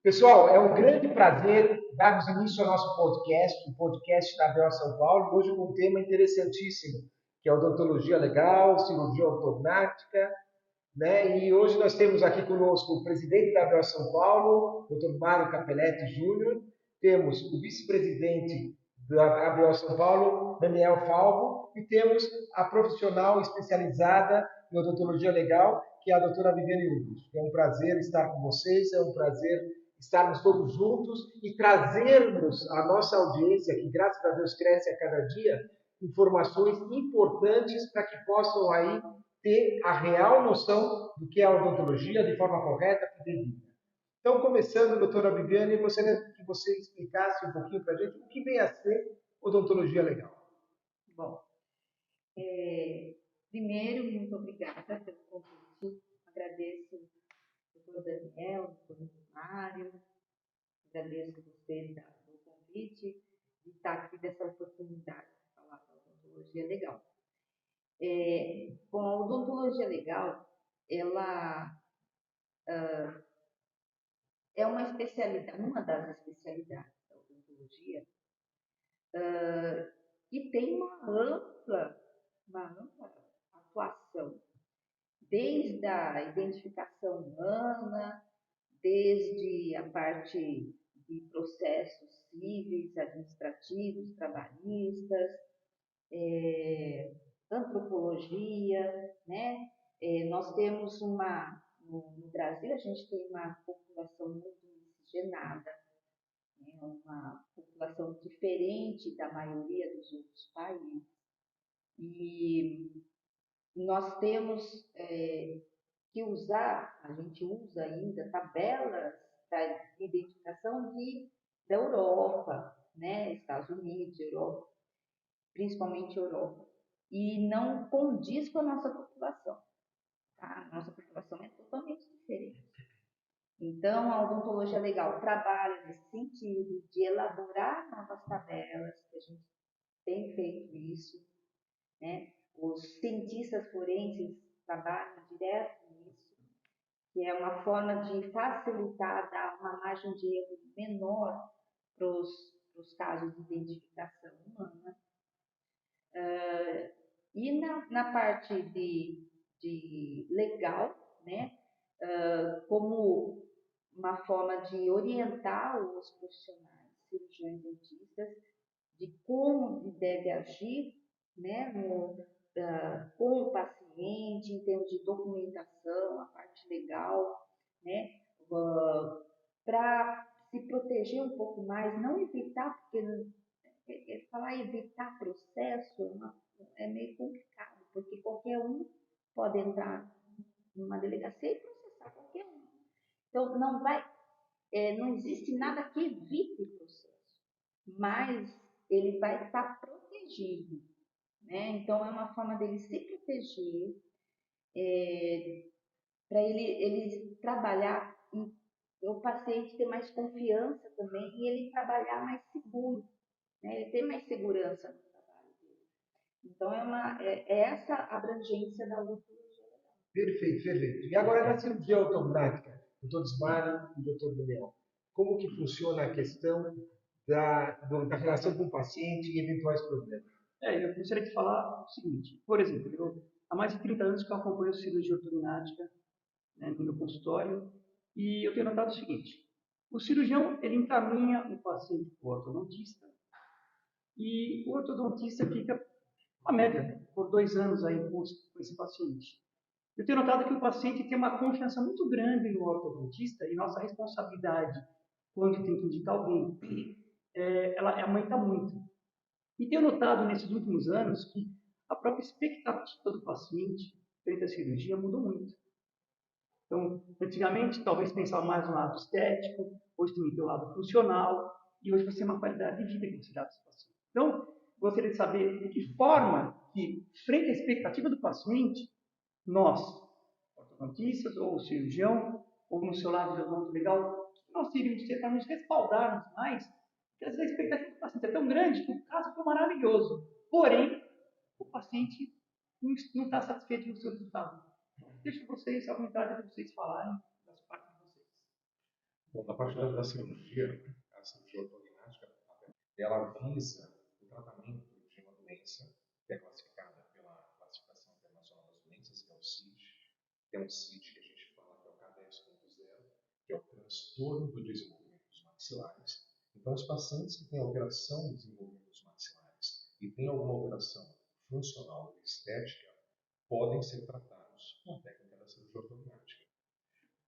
Pessoal, é um grande prazer darmos início ao nosso podcast, o podcast da ABO São Paulo, hoje com um tema interessantíssimo, que é odontologia legal, cirurgia ortognática, né? E hoje nós temos aqui conosco o presidente da ABO São Paulo, Dr. Mário Capelletti Júnior, temos o vice-presidente da ABO São Paulo, Daniel Falvo, e temos a profissional especializada em odontologia legal, que é a doutora Viviane Hugo. É um prazer estar com vocês, é um prazer estarmos todos juntos e trazermos à nossa audiência, que graças a Deus cresce a cada dia, informações importantes para que possam aí ter a real noção do que é a odontologia de forma correta e devida. Então, começando, doutora Viviane, gostaria que você explicasse um pouquinho para a gente o que vem a ser odontologia legal. Bom, primeiro, muito obrigada pelo convite. Agradeço ao doutor Daniel, ao doutor Mário, agradeço você do convite de estar aqui dessa oportunidade de falar da odontologia legal. Bom, a odontologia legal, ela é uma especialidade, uma das especialidades da odontologia, que tem uma ampla atuação, desde a identificação humana, desde a parte de processos cíveis, administrativos, trabalhistas, antropologia, né? Nós temos no Brasil a gente tem uma população muito miscigenada, né? Uma população diferente da maioria dos outros países. E nós temos que usar, a gente usa ainda tabelas para identificação da Europa, né? Estados Unidos, Europa, principalmente Europa, e não condiz com a nossa população. Tá? A nossa população é totalmente diferente. Então, a odontologia legal trabalha nesse sentido de elaborar novas tabelas, que a gente tem feito isso, né? Os cientistas forenses trabalham direto nisso, que é uma forma de facilitar, dar uma margem de erro menor para os casos de identificação humana. E na parte de legal, né, como uma forma de orientar os profissionais, cirurgiões dentistas, de como deve agir, né, com o paciente, em termos de documentação, a parte legal, né, para se proteger um pouco mais, não evitar, porque falar evitar processo é meio complicado, porque qualquer um pode entrar numa delegacia e processar qualquer um. Então, não existe nada que evite o processo, mas ele vai estar protegido, né? Então, é uma forma dele se proteger, para ele trabalhar, o paciente ter mais confiança também e ele trabalhar mais seguro, né? Ele ter mais segurança no trabalho dele. Então, é essa abrangência da odontologia. Perfeito, perfeito. E agora na cirurgia ortognática, doutor Ismário e doutor Daniel, como que funciona a questão da relação com o paciente e eventuais problemas? Eu gostaria de falar o seguinte, por exemplo, há mais de 30 anos que eu acompanho cirurgia ortognática, né, no meu consultório, e eu tenho notado o seguinte, o cirurgião, ele encaminha o paciente para o ortodontista, e o ortodontista fica, a média, por 2 anos aí com esse paciente. Eu tenho notado que o paciente tem uma confiança muito grande no ortodontista e nossa responsabilidade, quando tem que indicar alguém, ela aumenta muito. E tenho notado nesses últimos anos que a própria expectativa do paciente frente à cirurgia mudou muito. Então, antigamente, talvez pensava mais no lado estético, hoje também tem o lado funcional, e hoje você tem uma qualidade de vida que você dá para esse paciente. Então, gostaria de saber de que forma que, frente à expectativa do paciente, nós, ortodontistas ou cirurgião, ou no seu lado de odonto legal, que nós teríamos ter para nos respaldarmos mais, porque às vezes a expectativa do paciente é tão grande que o caso foi maravilhoso, porém, o paciente não está satisfeito com o seu resultado. Deixo vocês à vontade de vocês falarem das partes de vocês. Bom, na parte da cirurgia, a cirurgia ortognática, ela visa o tratamento de uma doença que é classificada pela Classificação Internacional das Doenças, que é o CID, que é um CID que a gente fala que é o K10.0, que é o transtorno do desenvolvimento dos maxilares. Então, os pacientes que têm alteração do desenvolvimento dos maxilares e têm alguma alteração funcional ou estética podem ser tratados com a técnica da cirurgia ortognática.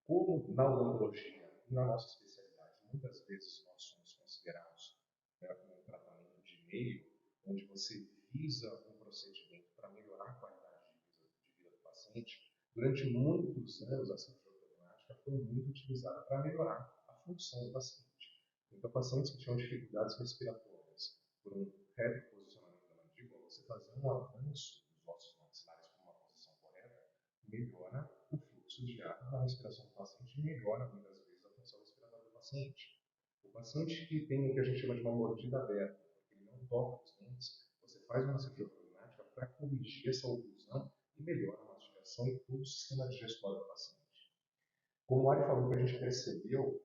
Como na odontologia e na nossa especialidade, muitas vezes nós somos considerados um tratamento de meio, onde você visa um procedimento para melhorar a qualidade de vida do paciente, durante muitos anos a cirurgia ortognática foi muito utilizada para melhorar a função do paciente. Então, pacientes que tinham dificuldades respiratórias por um reposicionamento da mandíbula, você fazia um avanço dos ossos maxilares para uma posição correta, melhora o fluxo de ar na respiração do paciente e melhora muitas vezes a função respiratória do paciente. O paciente que tem o que a gente chama de uma mordida aberta, porque ele não toca os dentes, você faz uma cirurgia ortognática para corrigir essa oclusão e melhora a mastigação e todo o sistema digestório do paciente. Como o Ari falou, que a gente percebeu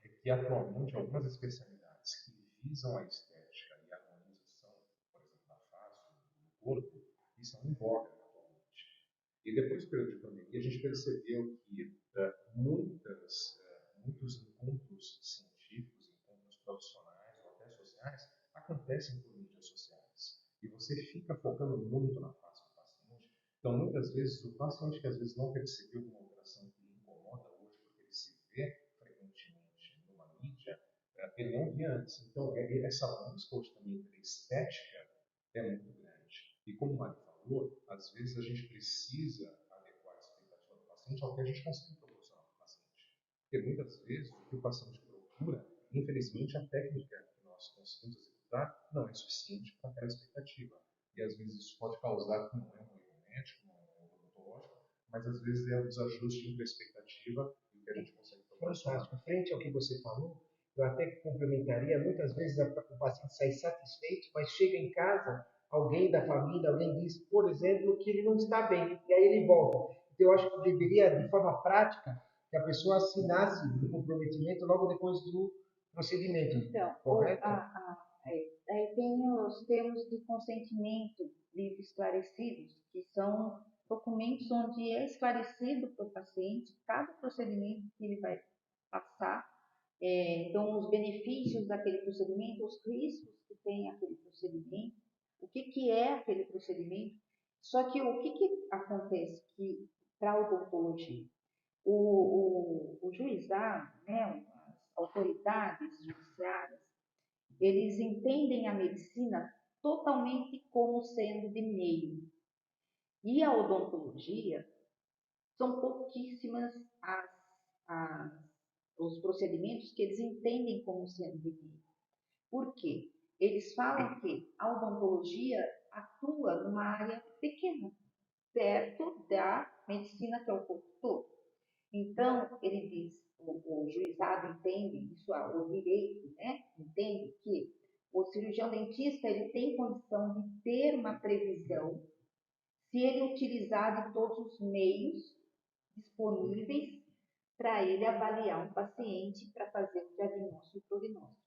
é que atualmente algumas especialidades que visam a estética e a harmonização, por exemplo, da face, do corpo, estão em voga atualmente. E depois do período de pandemia, a gente percebeu que muitos encontros científicos, encontros profissionais ou até sociais acontecem por mídias sociais. E você fica focando muito na face do paciente. Então, muitas vezes, o paciente que às vezes não percebeu uma alteração que lhe incomoda hoje, porque ele se vê frequentemente numa mídia, ele não via antes. Então, essa busca hoje também pela estética é muito grande. E como o Mário falou, às vezes a gente precisa adequar a expectativa do paciente ao que a gente consegue proporcionar para o paciente. Porque muitas vezes o que o paciente procura, infelizmente, a técnica que nós conseguimos executar não é suficiente para aquela expectativa. E às vezes isso pode causar que não é um erro médico, não é um erro odontológico, mas às vezes é o desajuste entre a expectativa e o que a gente consegue proporcionar. Fantástico. Frente ao que você falou, eu até complementaria, muitas vezes o paciente sai satisfeito, mas chega em casa, alguém da família, alguém diz, por exemplo, que ele não está bem, e aí ele volta. Então, eu acho que deveria, de forma prática, que a pessoa assinasse o comprometimento logo depois do procedimento. Então, correto? aí tem os termos de consentimento livre esclarecidos, que são documentos onde é esclarecido para o paciente cada procedimento que ele vai passar, então os benefícios daquele procedimento, os riscos que tem aquele procedimento, o que é aquele procedimento. Só que o que acontece que para a odontologia, o juizado, né, as autoridades judiciárias, eles entendem a medicina totalmente como sendo de meio. E a odontologia, são pouquíssimas os procedimentos que eles entendem como sendo de meio. Por quê? Eles falam que a odontologia atua numa área pequena, perto da medicina que é o corpo todo. Então, ele diz, o juizado entende, isso o direito, né, entende que o cirurgião dentista ele tem condição de ter uma previsão se ele utilizar de todos os meios disponíveis para ele avaliar um paciente para fazer o diagnóstico e o prognóstico.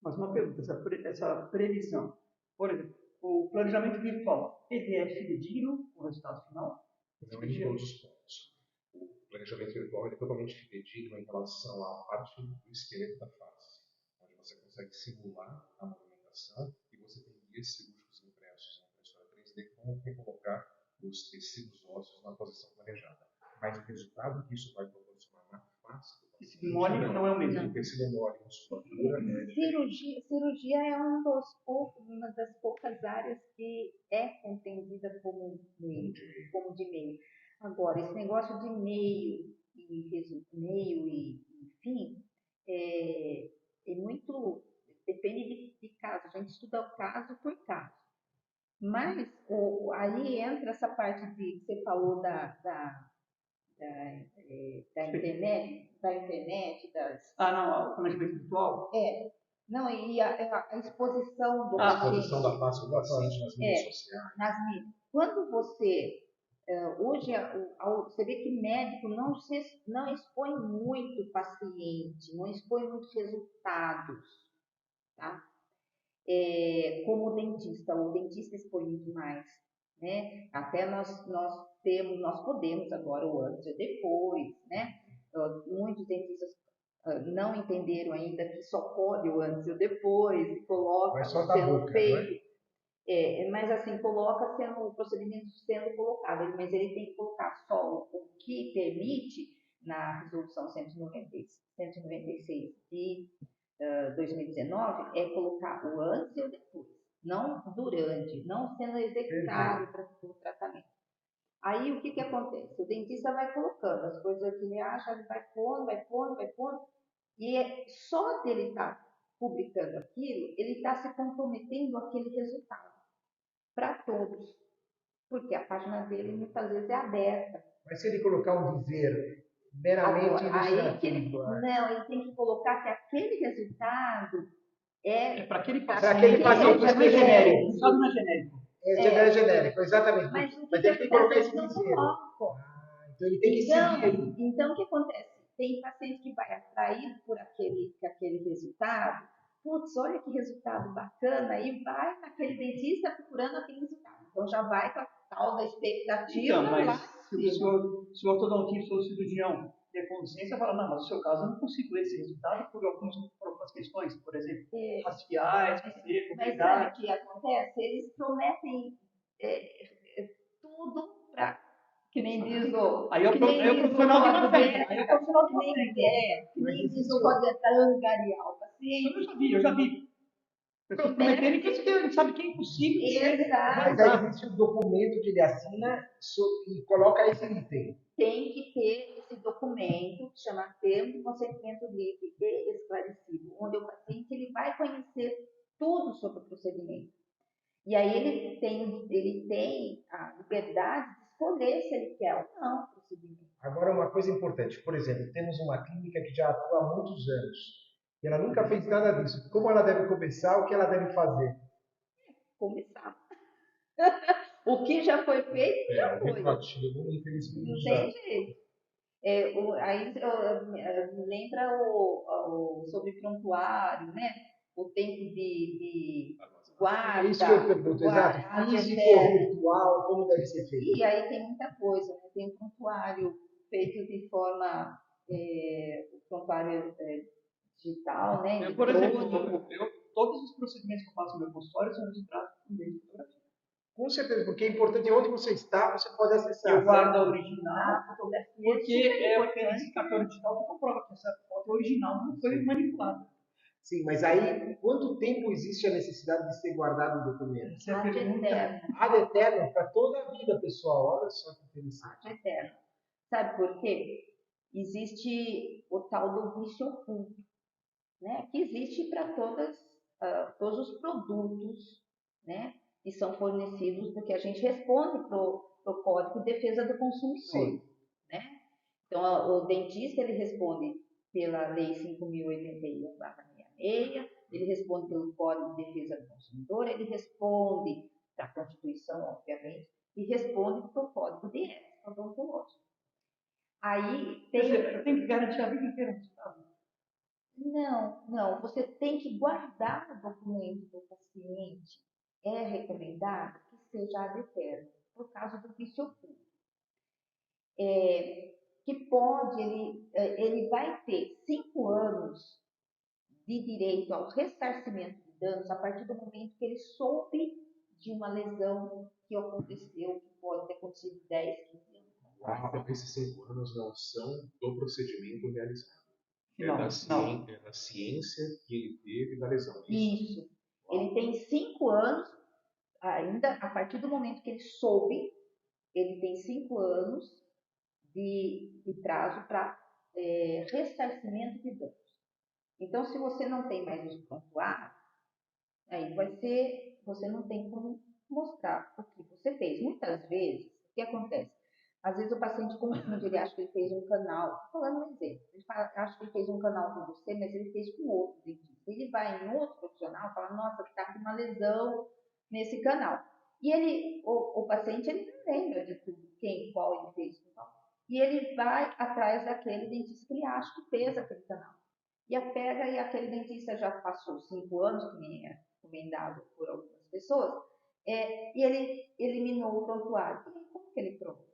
Mas uma pergunta, essa previsão, por exemplo, o planejamento virtual, ele é fidedigno com o resultado final? Não em todos os pontos. O planejamento virtual é totalmente fidedigno em relação à parte do esqueleto da face, onde você consegue simular a movimentação e você tem guias cirúrgicos impressos em impressora 3D como colocar os tecidos ósseos na posição planejada. Mas o resultado que isso vai proporcionar na face do paciente Esse mole não é o mesmo. O tecido mole, musculatura, Cirurgia é uma das poucas áreas que é compreendida como de meio. Agora, esse negócio de meio e fim é muito, depende de caso. A gente estuda o caso por caso. Mas aí entra essa parte que você falou da internet, o planejamento virtual? Não, e a exposição do a exposição da face do paciente nas mídias sociais. Nas mídias. Quando você hoje você vê que médico não expõe muito o paciente, não expõe muitos resultados, tá? Como o dentista expõe muito mais, né? Até nós podemos agora o antes e o depois, né? Muitos dentistas não entenderam ainda que só pode o antes e o depois, e coloca Mas só da sendo boca, feito. Mas assim, coloca sendo o procedimento sendo colocado, mas ele tem que colocar só o que permite na resolução 196 de 2019 é colocar o antes e o depois, não durante, não sendo executado o tratamento. Aí o que acontece? O dentista vai colocando as coisas que ele acha, ele vai pondo, e só dele estar publicando aquilo, ele está se comprometendo àquele resultado para todos, porque a página dele muitas vezes é aberta. Mas se ele colocar um dizer meramente Agora, aí que ele tem que colocar que aquele resultado para aquele Para aquele paciente. paciente Não é genérico. específico. Não é genérico. É genérico, exatamente. Mas Mas ele tem que colocar esse não dizer. colocam. Então ele tem que seguir. Então, o que acontece? Tem paciente que vai atraído por aquele resultado. Putz, olha que resultado bacana, e vai naquele dentista procurando aquele resultado. Então, já vai com a tal da expectativa Então, mas lá. se o ortodontista ou o cirurgião ter consciência, fala, não, mas no seu caso eu não consigo esse resultado por algumas questões, por exemplo, raciais, mas sabe o que acontece? Eles prometem tudo para... Que nem diz o... Aí é o profissional de má fé. Aí é o profissional de má fé. Que nem diz o código da angariar o paciente. Eu já vi. Pessoas prometerem que a gente sabe que é impossível. Exato. Mas aí existe um documento que ele assina e coloca esse item. Tem que ter esse documento, que chama Termo de Consentimento Livre e Esclarecido, onde o paciente ele vai conhecer tudo sobre o procedimento. E aí ele tem a liberdade de escolher se ele quer ou não o procedimento. Agora, uma coisa importante. Por exemplo, temos uma clínica que já atua há muitos anos. E ela nunca fez nada disso. Como ela deve começar? O que ela deve fazer? Começar. O que já foi feito, já foi. Infelizmente, não tem jeito. Aí me lembra sobre prontuário, né? O tempo de guarda. É isso que eu pergunto, exato. Físico ou virtual, como deve ser feito? E aí tem muita coisa, né? Tem um prontuário feito de forma, prontuário digital, né? Por exemplo, todos os procedimentos que eu faço no meu consultório são registrados por meio de fotografia. Com certeza, porque é importante onde você está, você pode acessar. Eu guardo a original, A fotografia porque esse cartão digital que comprova que essa foto é original, não foi manipulada. Sim, mas aí, quanto tempo existe a necessidade de ser guardado o documento? ad eterno. Ad eterno, para toda a vida, pessoal. Olha só que interessante. Ad eterno. Sabe por quê? Existe o tal do vício oculto, né? Que existe para todos os produtos, né? Que são fornecidos, porque a gente responde para o Código de Defesa do Consumidor, né? Então, o dentista ele responde pela Lei 5.081/66, ele responde pelo Código de Defesa do Consumidor, ele responde para a Constituição, obviamente, e responde para o Código de Ética odontológica. Aí tem... Quer dizer, eu tenho que garantir a vida inteira do Estado. Não. Você tem que guardar o documento do paciente. É recomendado que seja ad eterno, por causa do vício oculto. Que pode, ele vai ter 5 anos de direito ao ressarcimento de danos a partir do momento que ele soube de uma lesão que aconteceu, que pode ter acontecido 10, 15 anos. Esses 5 anos não são do procedimento realizado. Não. É da ciência que ele teve da lesão. Isso. Ele tem 5 anos, ainda a partir do momento que ele soube, ele tem 5 anos de prazo para ressarcimento de danos. Então, se você não tem mais os prontuários, aí você não tem como mostrar o que você fez. Muitas vezes, o que acontece? Às vezes o paciente confunde, ele acha que ele fez um canal, estou falando um exemplo, ele acha que ele fez um canal com você, mas ele fez com outro dentista. Ele vai em outro profissional e fala, nossa, está com uma lesão nesse canal. E o paciente, ele não lembra de tudo, quem, qual ele fez, qual. E ele vai atrás daquele dentista que ele acha que fez aquele canal. E pega, e aquele dentista já passou 5 anos, que nem é recomendado por algumas pessoas, e ele eliminou o prontuário. E como que ele pronto?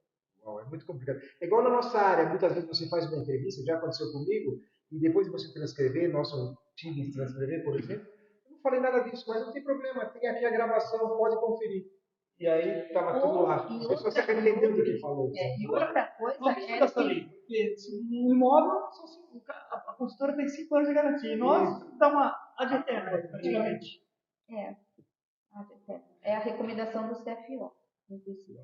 Uau, é muito complicado. É igual na nossa área, muitas vezes você faz uma entrevista, já aconteceu comigo, e depois de você transcrever, nosso time transcrever, por exemplo, eu não falei nada disso, mas não tem problema, tem aqui a gravação, pode conferir. E aí estava tudo lá. As pessoas se arrependeram do que falou. E outra coisa Uma é também, porque um imóvel, a consultora tem 5 anos de garantia. E nós dá uma ad eterna, praticamente. É a recomendação do CFO, inclusive.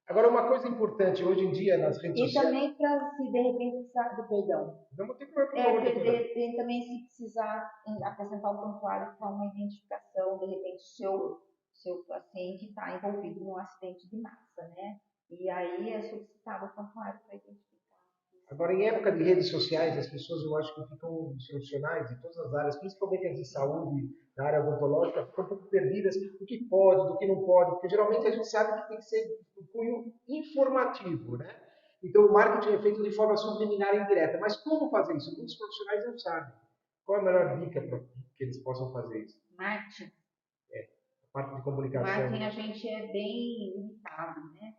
Agora, uma coisa importante hoje em dia nas redes E sociais. também para se de repente precisar do perdão. Não tem problema, De repente também se precisar apresentar um prontuário para uma identificação, de repente seu paciente está envolvido num acidente de massa, né? E aí é solicitado o prontuário para identificar. Agora, em época de redes sociais, as pessoas, eu acho que ficam, os profissionais de todas as áreas, principalmente as de saúde, na área odontológica, ficam um pouco perdidas do que pode, do que não pode, porque geralmente a gente sabe que tem que ser um cunho informativo, né? Então, o marketing é feito de forma subliminar e indireta. Mas como fazer isso? Muitos profissionais não sabem. Qual é a melhor dica para que eles possam fazer isso? Marketing. A parte de comunicação. Marketing a gente é bem limitado, né?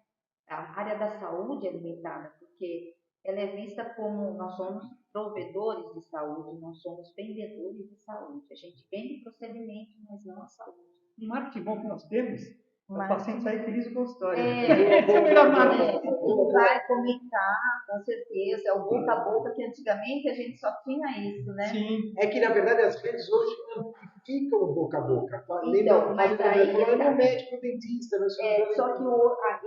A área da saúde é limitada, porque ela é vista como nós somos provedores de saúde, nós somos vendedores de saúde. A gente vende procedimento, mas não a saúde. Um marketing bom que nós temos, o paciente sai feliz do consultório. Esse é o melhor marketing. Ele vai comentar, com certeza. É o boca a boca, que antigamente a gente só tinha isso, né? Sim. É que, na verdade, as redes hoje amplificam o boca a boca. Então, mas aí é meu médico, dentista. Só que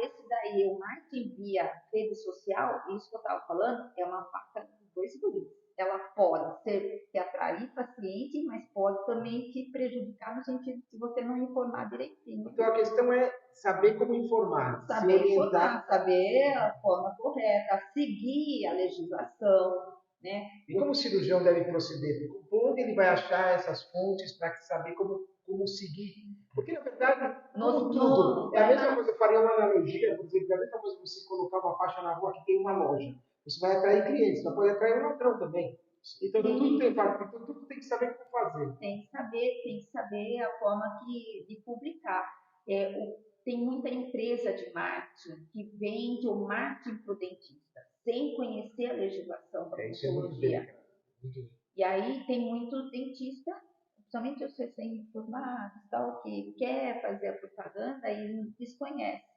esse daí, o marketing via rede social, isso que eu estava falando, é uma faca de dois gumes. Ela pode te atrair paciente, mas pode também te prejudicar no sentido de você não informar direitinho. Então a questão é saber como informar, saber informar, saber a forma correta, seguir a legislação, né? E como o cirurgião deve proceder? Por onde ele vai achar essas fontes para saber como seguir? Porque, na verdade, como tudo, é a mesma coisa, eu faria uma analogia, por exemplo, é a mesma coisa você colocar uma faixa na rua que tem uma loja. Você vai atrair clientes, mas pode atrair um ladrão também. Então, tudo tem que saber como fazer. Tem que saber a forma de publicar. Tem muita empresa de marketing que vende o marketing para o dentista, sem conhecer a legislação da odontologia. E aí tem muito dentista, principalmente os recém-formados, tal, que quer fazer a propaganda e desconhece.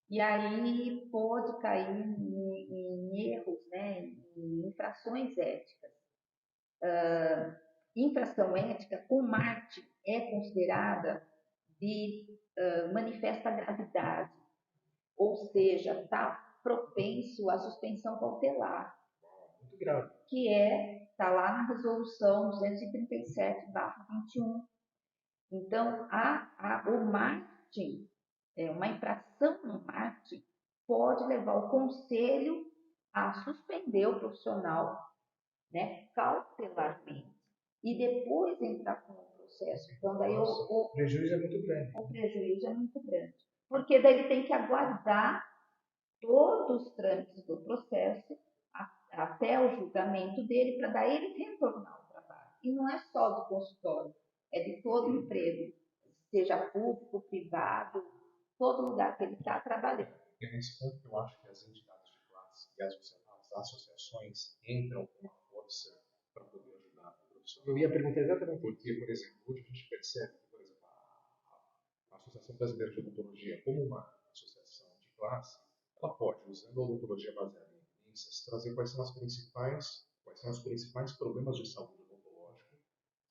E aí pode cair em erros, né, em infrações éticas. Infração ética com marketing é considerada de manifesta gravidade, ou seja, está propenso à suspensão cautelar, muito grave, que está lá na resolução 237/21. Então, o marketing, uma infração no marketing, pode levar o conselho a suspender o profissional, né, cautelarmente, e depois entrar com o processo. Então, daí o prejuízo é muito grande. O prejuízo é muito grande. Porque daí ele tem que aguardar todos os trâmites do processo até o julgamento dele, para daí ele retornar ao trabalho. E não é só do consultório, é de todo emprego, seja público, privado, todo lugar que ele está trabalhando. E nesse ponto eu acho que as entidades de classe e as associações entram com uma força para poder ajudar o profissional. Eu ia perguntar exatamente. Porque, por exemplo, hoje a gente percebe que, por exemplo, a Associação Brasileira de Odontologia, como uma associação de classe, ela pode, usando a odontologia baseada em evidências, trazer quais são os principais problemas de saúde odontológica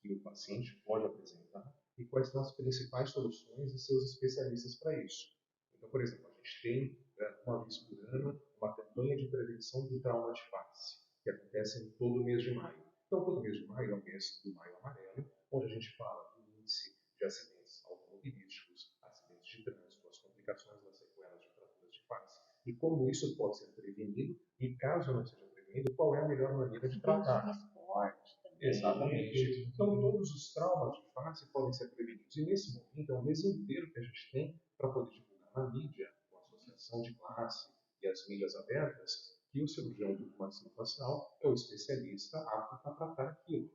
que o paciente pode apresentar e quais são as principais soluções e seus especialistas para isso. Então, por exemplo, a gente tem, uma vez por ano, uma campanha de prevenção do trauma de face, que acontece em todo mês de maio. Então, todo mês de maio é o mês do Maio Amarelo, onde a gente fala do índice de acidentes automobilísticos, acidentes de trânsito, as complicações das sequelas de fraturas de face, e como isso pode ser prevenido, e caso não seja prevenido, qual é a melhor maneira de tratar. De esporte também. Exatamente. Então, todos os traumas de face podem ser prevenidos. E nesse momento, é o mês inteiro que a gente tem para poder divulgar na mídia, com a associação de classe e as mídias abertas, que o cirurgião do maxilofacial é o especialista apto para tratar aquilo.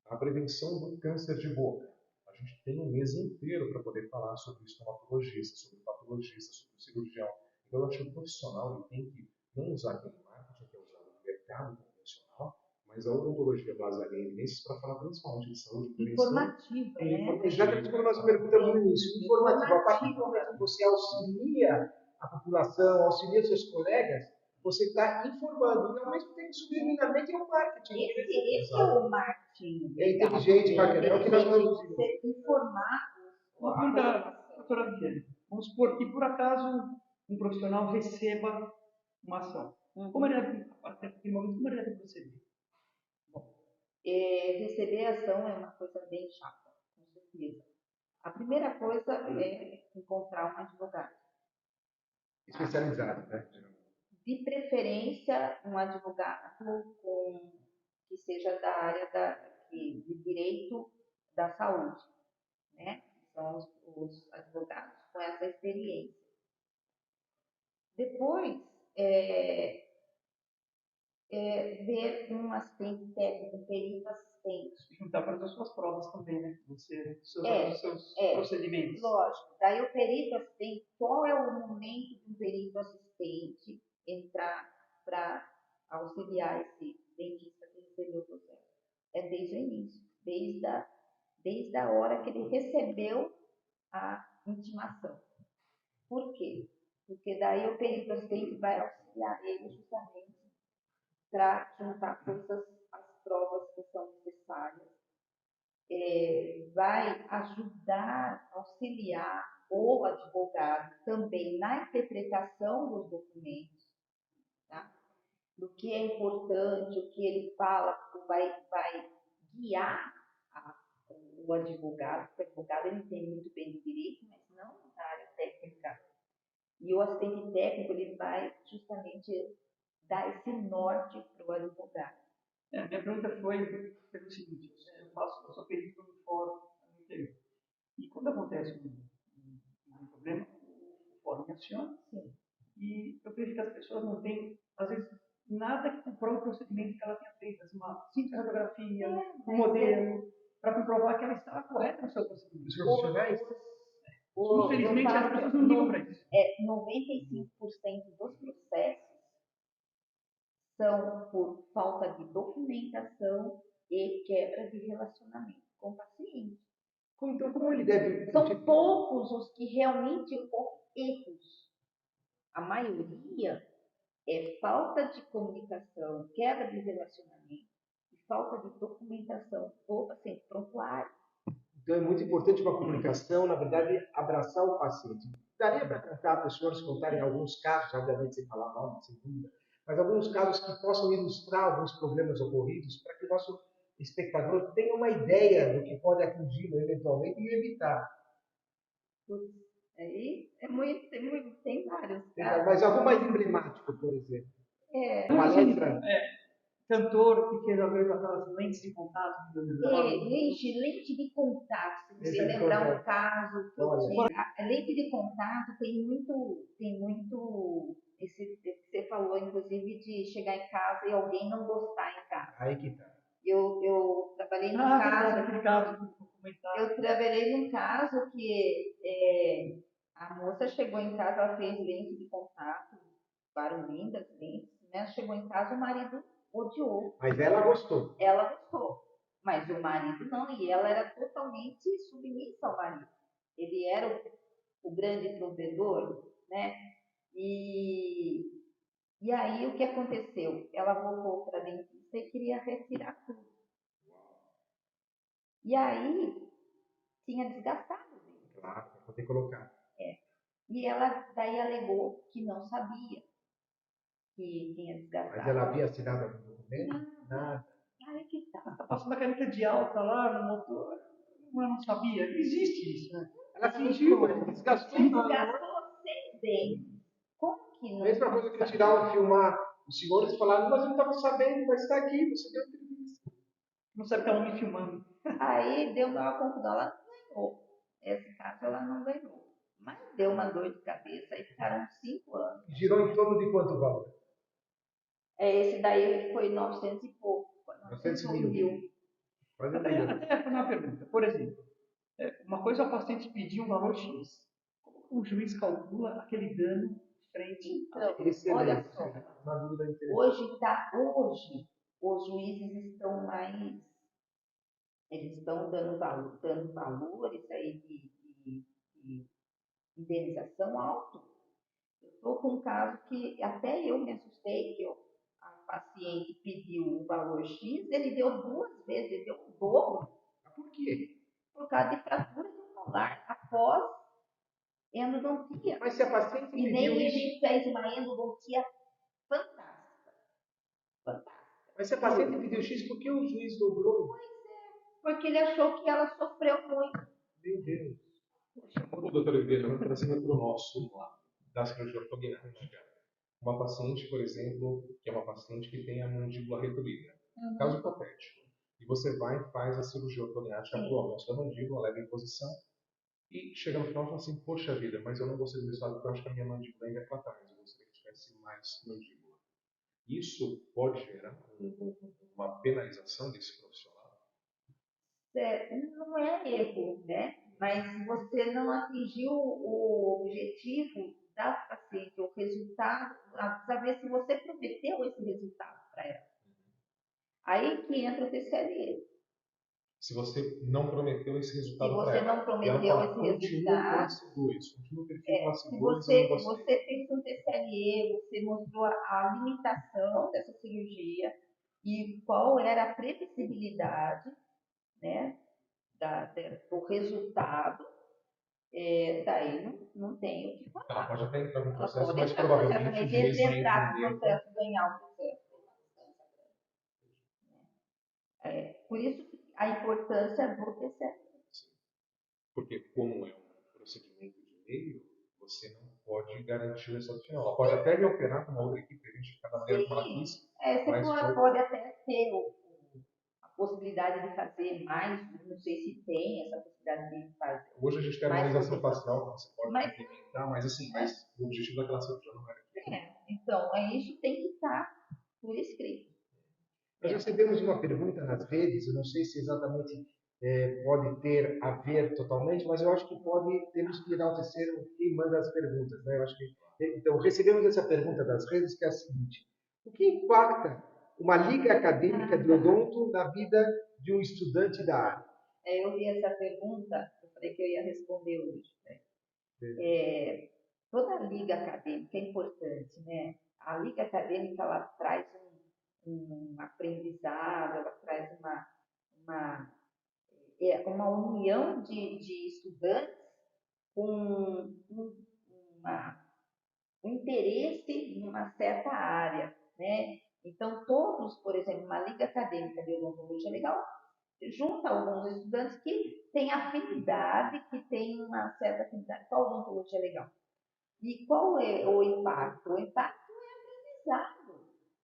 A prevenção do câncer de boca. A gente tem um mês inteiro para poder falar sobre o estomatologista, sobre o patologista, sobre o cirurgião. Então, eu acho que o profissional ele tem que não usar aquele marketing que é usado no mercado convencional, mas a odontologia baseada em evidências para falar principalmente de saúde, prevenção. Informativa, né? Exatamente como nós perguntamos no início. Informativa. A partir do momento que você auxilia a população, auxilia os seus colegas, você está informando. E ao mesmo tempo, subliminarmente, é o marketing. Esse é o marketing. É inteligente, bacana. É o que nós produzimos. Você informar Uma pergunta, doutora Viviane. Vamos supor que, por acaso, um profissional receba uma ação. Como ele deve, até aquele momento, como ele deve proceder? Receber ação é uma coisa bem chata, com certeza. A primeira coisa é encontrar um advogado. Especializado, né? De preferência, um advogado que seja da área de direito da saúde, né? São os advogados com essa experiência. Depois, ver um assistente técnico, um perito assistente. Juntar para as suas provas também, né? Seus procedimentos. Lógico. Daí o perito assistente, qual é o momento do perito assistente entrar para auxiliar esse dentista que recebeu o processo? É desde o início, desde a hora que ele recebeu a intimação. Por quê? Porque daí o perito assistente vai auxiliar ele justamente para juntar todas as provas que são necessárias, vai ajudar, auxiliar o advogado também na interpretação dos documentos, tá? Do que é importante, o que ele fala, vai guiar o advogado, porque o advogado ele entende muito bem de direito, mas não na área técnica. E o assistente técnico ele vai justamente dar esse norte para o advogado. Minha pergunta foi o seguinte: eu sou perito no fórum no interior. E quando acontece um problema, o fórum me aciona. Sim. E eu vejo que as pessoas não têm, às vezes, nada que comprove o procedimento que ela tinha feito, assim, uma simples radiografia, um modelo, para comprovar que ela estava correta no seu procedimento. Os profissionais? Infelizmente, as pessoas não ligam para isso. 95% dos processos são por falta de documentação e quebra de relacionamento com o paciente. Então, como ele deve... São poucos os que realmente ocorrem erros. A maioria é falta de comunicação, quebra de relacionamento e falta de documentação do paciente prontuário. Então, é muito importante uma comunicação, na verdade, abraçar o paciente. Daria para contar, os senhores contarem alguns casos, obviamente sem falar nome, sem dúvida, mas alguns casos que possam ilustrar alguns problemas ocorridos para que o nosso espectador tenha uma ideia do que pode atingi-lo eventualmente e evitar. Aí tem vários casos. Mas algo mais emblemático, por exemplo. Palestra. Cantor que fez às vezes aquelas lentes de contato. Lente de contato. Se você lembrar um caso que eu tinha. A lente de contato tem muito esse que você falou, inclusive, de chegar em casa e alguém não gostar em casa. Aí que tá. Eu trabalhei num Eu trabalhei num caso que a moça chegou em casa, ela fez lente de contato, lindas lentes, né? Chegou em casa, o marido odiou. Mas ela gostou. Ela gostou, mas o marido não, e ela era totalmente submissa ao marido. Ele era o grande provedor, né? E aí o que aconteceu? Ela voltou para a dentista e queria retirar tudo. E aí tinha desgastado dele. Claro, vou ter que colocar. E ela daí alegou que não sabia que tinha desgastado. Mas ela havia assinado algum documento? Nada. Aí que tá. Está passando a caneta de alta lá no motor. Eu não sabia. Existe isso, né? Ela sentiu, ele desgastou. Desgastou 6 dentes. Como que não? Mesma coisa que tirar ou filmar. Os senhores falaram, nós não estamos sabendo, mas está aqui, você deu entrevista. Não sabe que ela me filmando. Aí deu uma confusão, ela não ganhou. Esse caso ela não ganhou. Mas deu uma dor de cabeça e ficaram 5 anos. Girou em torno de quanto valor? Esse daí foi 900 e pouco. 900 900 mil. Quase um Até, milhão. até fazer uma pergunta. Por exemplo, uma coisa é o paciente pedir um valor X. Como o juiz calcula aquele dano frente Então, olha Excelente. só, Uma dúvida interessante. hoje os juízes estão mais, eles estão dando valores aí de indenização alto. Eu estou com um caso que até eu me assustei, que a paciente pediu um valor X, ele deu 2 vezes, ele deu um dobro. Mas por quê? Por causa de fratura do molar após endodontia. Mas se a paciente E pediu nem isso, ele fez uma endodontia fantástica. Fantástica. mas se a paciente pediu X, por que o juiz dobrou? Porque ele achou que ela sofreu muito. Meu Deus. O doutor Oliveira, vamos trazendo para o nosso lado da cirurgia ortognática. Uma paciente, por exemplo, que é uma paciente que tem a mandíbula retraída. Caso hipotético. E você vai e faz a cirurgia ortognática para o avanço da mandíbula, leva em posição, e chega no final e fala assim, poxa vida, mas eu não gostei do resultado porque eu acho que a minha mandíbula ainda é para trás, eu gostaria que tivesse mais mandíbula. Isso pode gerar uma penalização desse profissional? Não é erro, né? Mas você não atingiu o objetivo da paciente, o resultado, a saber se você prometeu esse resultado para ela. Aí que entra o TCLE. Se você não prometeu esse Se resultado para você ela, não e prometeu ela fala, esse continua resultado, classe 2, continua perfil classe se 2, eu não gostei. você fez um TCLE, você mostrou a limitação dessa cirurgia e qual era a previsibilidade, né, do resultado, daí não tem o que falar. Ela pode até entrar no Ela processo, pode mas entrar no processo, provavelmente o mas juiz se vai entrar no entender. processo, ganhar o processo. Por isso a importância do TCLE. Porque como é um procedimento de meio, você não pode garantir o resultado final. Ela pode até reoperar com uma outra equipe, a gente cada maneira como ela quis, mas Você pode até ter a possibilidade de fazer mais, não sei se tem essa possibilidade de fazer. hoje a gente tem a mais harmonização proteção. facial, que você pode implementar, mas assim, mas o objetivo daquela cirurgia não era. Então, isso tem que estar por escrito. Nós recebemos uma pergunta nas redes, eu não sei se exatamente pode ter a ver totalmente, mas eu acho que temos que enaltecer quem manda as perguntas. Né? Eu acho que, então, recebemos essa pergunta das redes, que é a seguinte: o que impacta uma liga acadêmica de odonto na vida de um estudante da área? Eu vi essa pergunta, eu falei que eu ia responder hoje. Né? Toda a liga acadêmica é importante, né? A liga acadêmica, ela traz um aprendizado, ela traz uma união de estudantes com um interesse em uma certa área, né? Então, todos, por exemplo, uma liga acadêmica de odontologia legal, junta alguns estudantes que têm afinidade, que têm uma certa afinidade com a odontologia legal. E qual é o impacto? O impacto é aprendizado.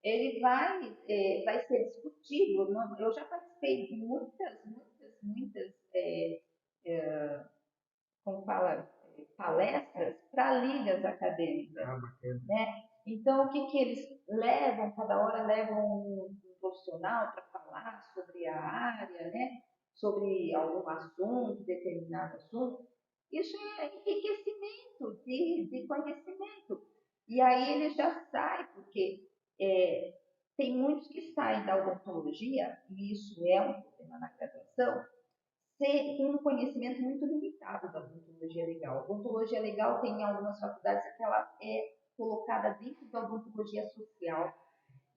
Ele vai ser discutido. Eu já participei de muitas como fala, palestras para ligas acadêmicas. Né? Então, o que eles levam? Cada hora levam um profissional para falar sobre a área, né? Sobre algum assunto, determinado assunto. Isso é enriquecimento de conhecimento. E aí ele já sai, porque tem muitos que saem da odontologia, e isso é um problema na graduação, tem um conhecimento muito limitado da odontologia legal. A odontologia legal tem em algumas faculdades que ela é colocada dentro da odontologia social.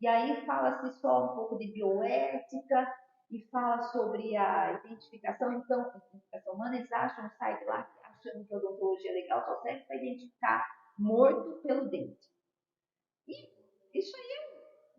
E aí fala-se só um pouco de bioética e fala sobre a identificação. Então, a identificação humana, eles acham, sai de lá achando que a odontologia legal só serve para identificar morto pelo dente. E isso aí é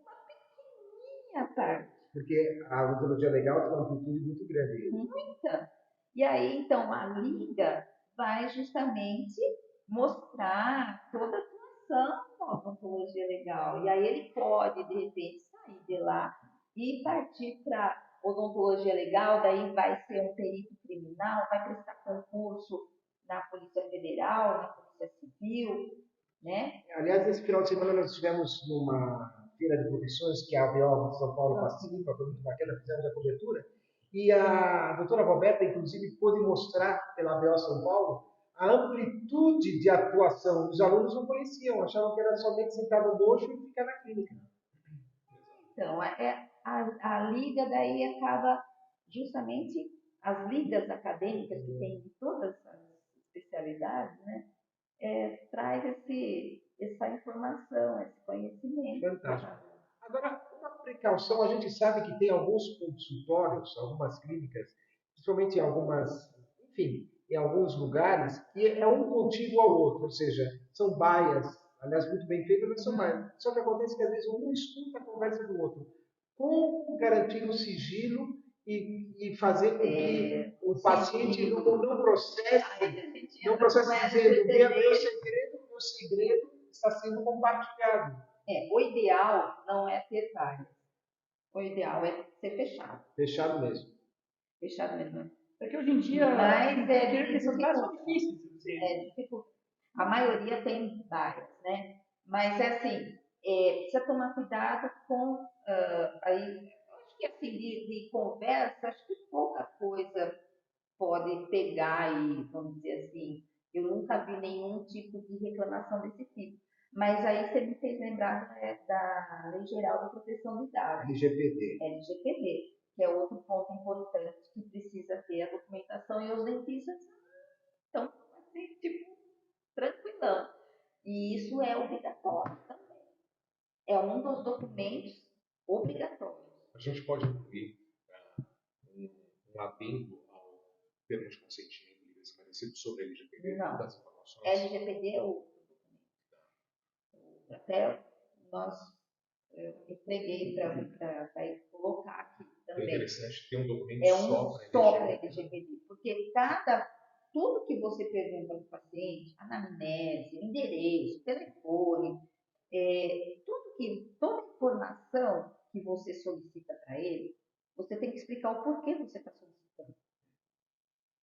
uma pequenininha parte. Porque a odontologia legal tem uma amplitude muito grande. Muita. E aí, então, a liga vai justamente mostrar toda a atuação da odontologia legal. E aí ele pode, de repente, sair de lá e partir para odontologia legal, daí vai ser um perito criminal, vai prestar concurso na Polícia Federal, na Polícia Civil, né? Aliás, esse final de semana nós estivemos numa feira de profissões que a ABO de São Paulo participa, foi muito bacana, fizemos a cobertura, e a doutora Roberta, inclusive, pôde mostrar pela ABO São Paulo a amplitude de atuação. Os alunos não conheciam, achavam que era somente sentar no bojo e ficar na clínica. Então, a liga daí acaba justamente as ligas acadêmicas que tem de todas as especialidades, né? Traz essa informação, esse conhecimento. Fantástico. Agora, uma precaução, a gente sabe que tem alguns consultórios, algumas clínicas, principalmente em enfim, em alguns lugares, que é um contíguo ao outro, ou seja, são baias, aliás, muito bem feitas, mas são baias. Só que acontece que às vezes um escuta a conversa do outro. Como garantir o sigilo e fazer com que o paciente não processe dizendo, meu segredo está sendo compartilhado. O ideal não é ter várias. O ideal é ser fechado. Fechado mesmo. Fechado mesmo. Porque hoje em dia, mas essas várias são difíceis. A maioria tem várias, né? Mas é assim, precisa tomar cuidado com aí, acho que assim, de conversa, acho que pouca coisa pode pegar e, vamos dizer assim, eu nunca vi nenhum tipo de reclamação desse tipo. Mas aí você me fez lembrar da Lei Geral de Proteção de Dados. LGPD, que é outro ponto importante que precisa ter a documentação e os dentistas estão assim, tipo, tranquilão. E isso é obrigatório também. É um dos documentos obrigatórios. A gente pode incluir um adendo ao termo de consentimento livre esclarecido sobre a LGPD das informações. LGPD é o até eu entreguei para colocar aqui também. É interessante ter um documento só para LGPD, porque tudo que você pergunta para o paciente, anamnese, endereço, telefone, toda informação que você solicita para ele, você tem que explicar o porquê você está solicitando.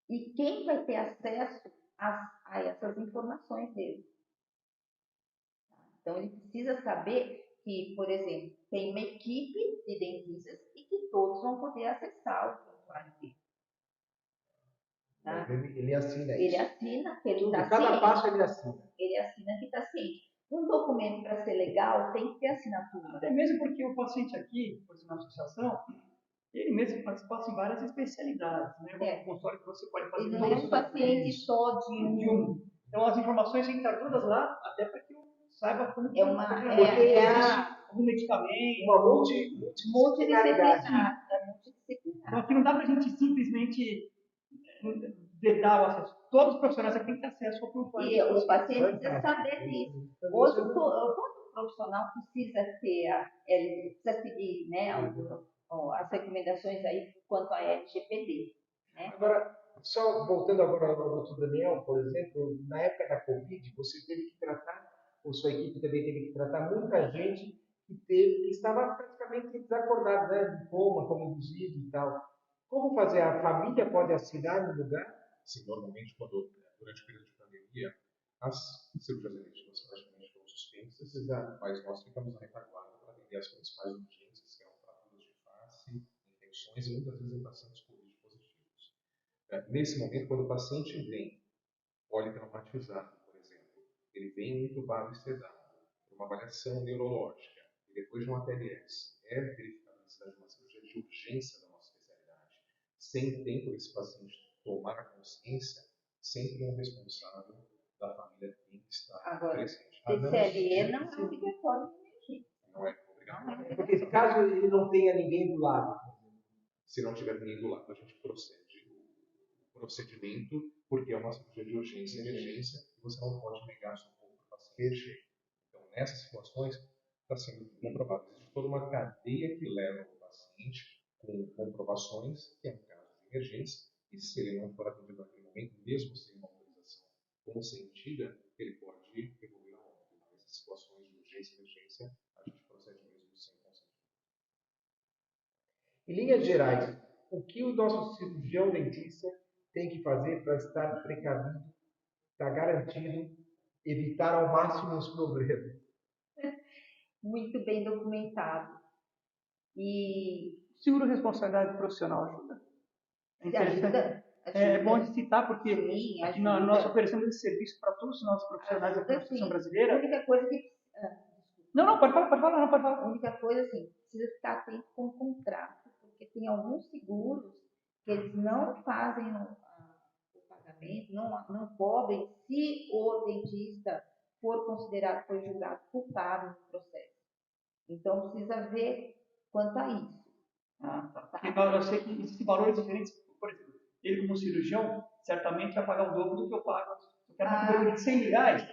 E quem vai ter acesso a essas informações dele. Então, ele precisa saber que, por exemplo, tem uma equipe de dentistas e que todos vão poder acessar o prontuário dele. Tá? Ele assina isso. Ele assina que ele está ciente. Cada passo ele assina. Ele assina que está ciente. Um documento, para ser legal, tem que ter assinatura. Até mesmo porque o paciente aqui, por exemplo, na associação, ele mesmo participa em várias especialidades, né? Um consultório que você pode fazer. Ele não é um paciente só de um. Então, as informações têm que estar todas lá, até para que eu saiba como algum medicamento. Uma multidisciplinaridade. Então, aqui não dá para a gente simplesmente dar o acesso. Todos os profissionais aqui têm que ter acesso ao prontuário. E o paciente precisa saber disso. Hoje, todo profissional precisa precisa seguir, né, as recomendações aí quanto à LGPD. Né? Agora, só voltando agora ao doutor Daniel, por exemplo, na época da Covid, você teve que tratar, ou sua equipe também teve que tratar muita gente que estava praticamente desacordada, né, de coma, como induzido e tal. Como fazer? A família pode assinar no lugar? Sim, normalmente, durante o período de pandemia, as cirurgias eletivas praticamente foram suspensas, mas nós ficamos na retaguarda para atender as principais urgências, que eram fraturas de face, infecções e muitas vezes em pacientes Covid positivos. Nesse momento, quando o paciente vem politraumatizado, por exemplo, ele vem entubado e sedado por uma avaliação neurológica e depois de uma TLS, é verificada a necessidade de uma cirurgia de urgência da nossa especialidade, sem tempo desse paciente tomar a consciência, sempre um responsável da família tem que estar presente. TCLE não é obrigatório. Não é obrigatório. Porque caso ele não tenha ninguém do lado. Se não tiver ninguém do lado, a gente procede o procedimento, porque é uma cirurgia de urgência e emergência, e você não pode negar socorro para o paciente. Então, nessas situações, está sendo comprovado. Existe toda uma cadeia que leva o paciente com comprovações, que é um caso de emergência, e se ele não for atendido naquele momento, mesmo sem uma autorização consentida, ele pode evoluir a óbito. Nessas situações de urgência e emergência, a gente procede mesmo sem consentimento. Em linhas gerais, o que o nosso cirurgião dentista tem que fazer para estar precavido, estar garantido, evitar ao máximo os problemas? Muito bem documentado. E Seguro responsabilidade profissional ajuda. É interessante. ajuda. É bom de citar, porque Sim, aqui ajuda. nós oferecemos esse serviço para todos os nossos profissionais da Ajuda, Constituição sim. brasileira. A única coisa que. Não, pode falar, não, pode falar. A única coisa, assim, precisa ficar atento com o contrato, porque tem alguns seguros que eles não fazem o pagamento, não cobrem se o dentista for considerado, foi julgado culpado no processo. Então, precisa ver quanto a isso. Tá. Porque eu sei que existem valores diferentes. Por exemplo, ele como cirurgião, certamente vai pagar o dobro do que eu pago. Se eu quero uma cobertura de 100 reais,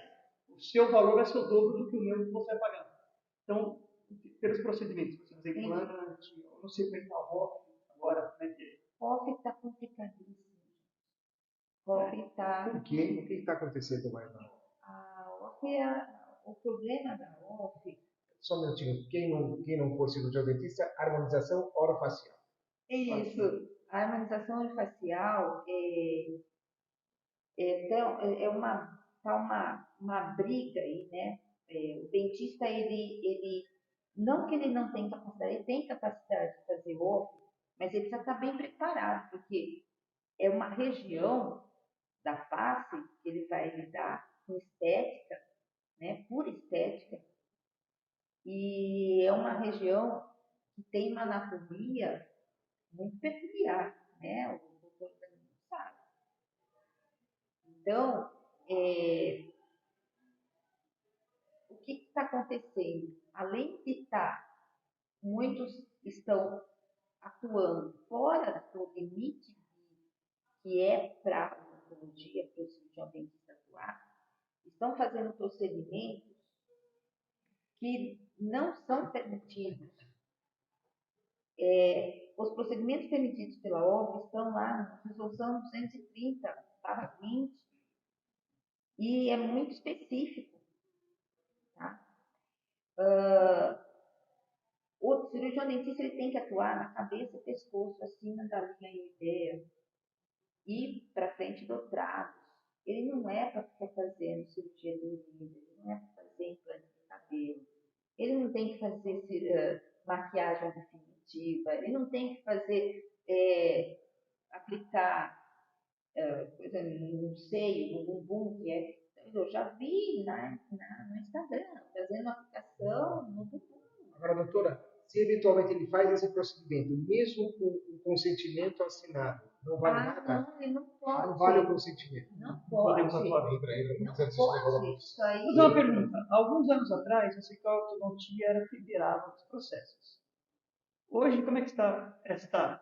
o seu valor vai ser o dobro do que o meu que você vai pagar. Então, pelos procedimentos, você fazer implante, eu não sei como é que está o ROF agora, como é que é? ROF está complicadíssimo. ROF está... Por quê? O que está acontecendo mais na ROF? A ROF o problema da ROF... Só um minutinho. Quem não for cirurgião dentista, harmonização orofacial. Isso. A harmonização orofacial uma briga aí, né? O dentista, ele não que ele não tem capacidade, ele tem capacidade de fazer OF, mas ele precisa estar bem preparado, porque é uma região da face que ele vai lidar com estética, né? Pura estética, e é uma região que tem uma anatomia muito peculiar, né? O doutor não sabe. Então, o que está acontecendo? Além de muitos estão atuando fora do limite que é para a odontologia, para o cirurgião dentista atuar, estão fazendo procedimentos que não são permitidos. Os procedimentos permitidos pela OAB estão lá na resolução 230/20 e é muito específico. Tá? O cirurgião dentista ele tem que atuar na cabeça, pescoço, acima da linha ideia e para frente do traço. Ele não é para ficar fazendo cirurgia de orelha, ele não é para fazer implante de cabelo, ele não tem que fazer maquiagem definitiva, ele não tem que fazer, aplicar coisa no seio, no bumbum, que é. Eu já vi no Instagram, fazendo aplicação no bumbum. Agora, doutora, se eventualmente ele faz esse procedimento, mesmo com o consentimento assinado, não vale nada? Não, ele não pode. Não vale o consentimento. Não pode. Não pode. Isso aí. Vou fazer uma pergunta. Alguns anos atrás, eu sei que a ortodontia era federada dos processos. Hoje, como é que está essa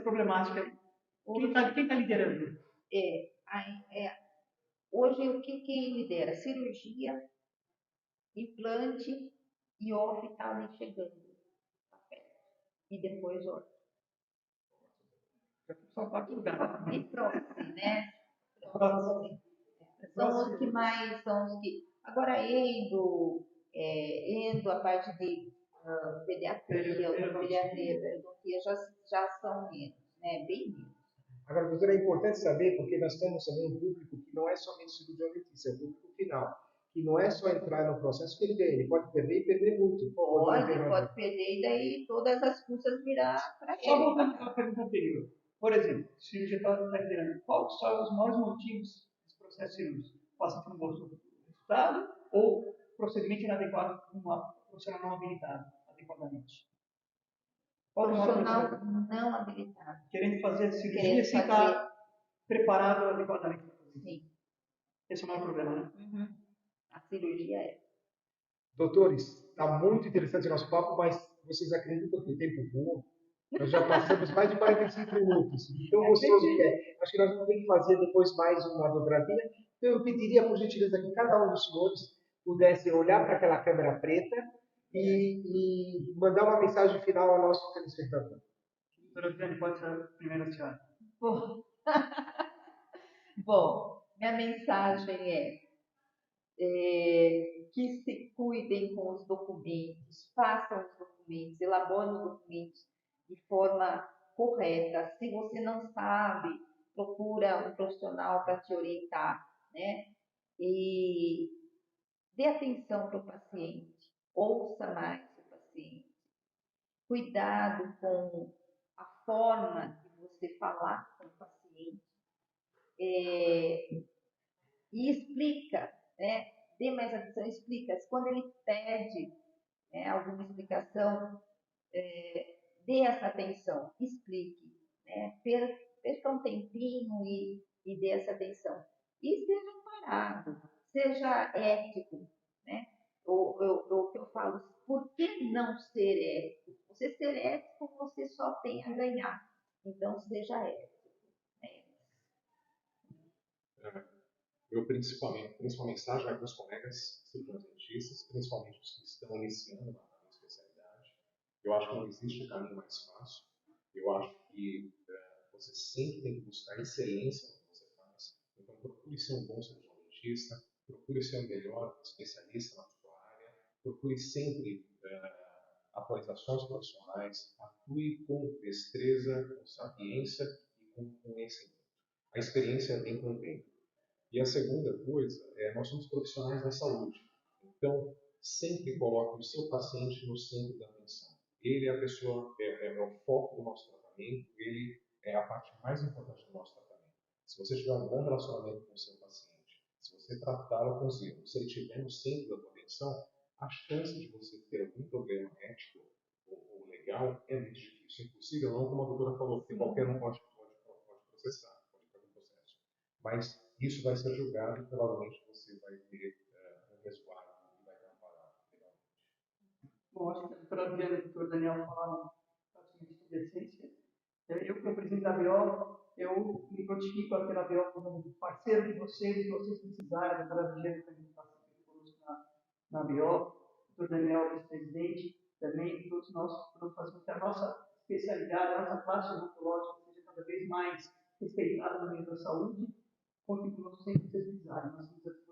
problemática? Quem está liderando? Hoje, quem lidera? Cirurgia, implante e OF está ali chegando. E depois orto. São 4 lugares. E prótese, né? São os que mais, são os que... Agora, endo, a parte de pediatria, periodontia já são menos, né? Bem menos. Agora, doutora, é importante saber, porque nós temos também um público que não é somente cirurgião dentista, é o público final, que não é só entrar no processo que ele ganha, ele pode perder e perder muito. Pode perder e daí todas as custas virar para ele. Só voltando à pergunta anterior. Por exemplo, o cirurgião está liderando. Quais são os maiores motivos desse processo cirúrgico? O paciente não gostou do resultado ou procedimento inadequado para uma profissional não habilitado adequadamente? Profissional não habilitado. Querendo fazer a cirurgia sem estar preparado adequadamente para fazer. Sim. Esse é o maior problema, né? Uhum. A cirurgia é. Doutores, está muito interessante o nosso papo, mas vocês acreditam que o tempo voa? Nós já passamos mais de 45 minutos. Tão gostoso que é. Acho que nós vamos ter que fazer depois mais uma dobradinha. Então eu pediria, por gentileza, que cada um dos senhores pudesse olhar para aquela câmera preta e mandar uma mensagem final ao nosso telespectador. Doutora Viviane, pode ser a primeira senhora. Bom, minha mensagem que se cuidem com os documentos, façam os documentos, elaborem os documentos de forma correta. Se você não sabe, procura um profissional para te orientar, né? E dê atenção para o paciente, ouça mais o paciente. Cuidado com a forma de você falar com o paciente. E explica, né? Dê mais atenção, explica. Quando ele pede, né, alguma explicação, dê essa atenção, explique, né? Perca um tempinho e dê essa atenção. E esteja parado, seja ético, né? O que eu falo, por que não ser ético? Você ser ético, você só tem a ganhar. Então, seja ético. Né? Eu, principalmente estagiário com os colegas cirurgiões dentistas, principalmente os que estão iniciando na especialidade, eu acho que não existe um caminho mais fácil. Eu acho que você sempre tem que buscar excelência no que você faz. Então, procure ser um bom cirurgião dentista, procure ser o melhor especialista na sua área, procure sempre atualizações profissionais, atue com destreza, com sapiência e com conhecimento. A experiência vem com o tempo. E a segunda coisa nós somos profissionais da saúde. Então, sempre coloque o seu paciente no centro da atenção. Ele é a pessoa, é o foco do nosso tratamento, ele é a parte mais importante do nosso tratamento. Se você tiver um bom relacionamento com o seu paciente, se você tratá-lo com zelo, se ele estiver no centro da tua atenção, a chance de você ter algum problema ético ou legal é muito difícil. Impossível não, como a doutora falou, porque qualquer um pode processar, pode fazer um processo. Mas isso vai ser julgado e provavelmente você vai ter um resguardo e vai ter amparado legalmente. Bom, acho que a doutora Adriana e o doutor Daniel falaram praticamente sobre a essência. Eu, como presidente da BIO, eu me prontifico a ter a BIO como parceiro de vocês, e vocês precisarem, a doutora Adriana também está sempre conosco na BIO, o doutor Daniel, vice-presidente, também, todos nós vamos fazer com que a nossa especialidade, a nossa classe odontológica seja cada vez mais respeitada no meio da saúde, contribuindo sempre que vocês precisarem. Nós estamos